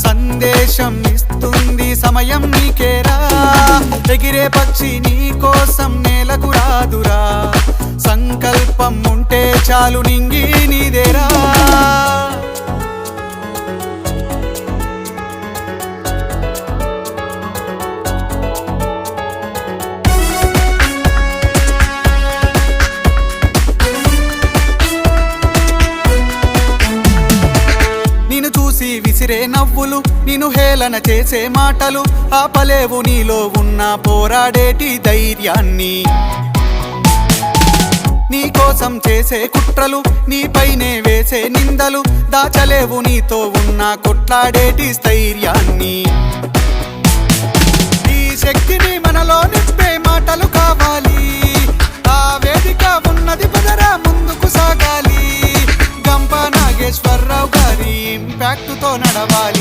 సందేశం ఇస్తుంది సమయం నీకేరా ఎగిరే పక్షి నీ కోసం నేలకు రాదురా సంకల్పం ఉంటే చాలు నింగి నీదేరా విసిరే నవ్వులు నిన్ను హేళన చేసే మాటలు ఆపలేవు నీలో ఉన్న పోరాడేటి ధైర్యాన్ని నీ కోసం చేసే కుట్రలు నీపైనే వేసే నిందలు దాచలేవు నీతో ఉన్న కొట్లాడేటి స్థైర్యాన్ని ఈ శక్తిని మనలో నింపే మాటలు కావాలి ఆ వేదిక ఉన్నది పదరా ముందుకు సాగాలి గంప నాగేశ్వరరావు గారి ఇంపాక్ట్ తో నడవాలి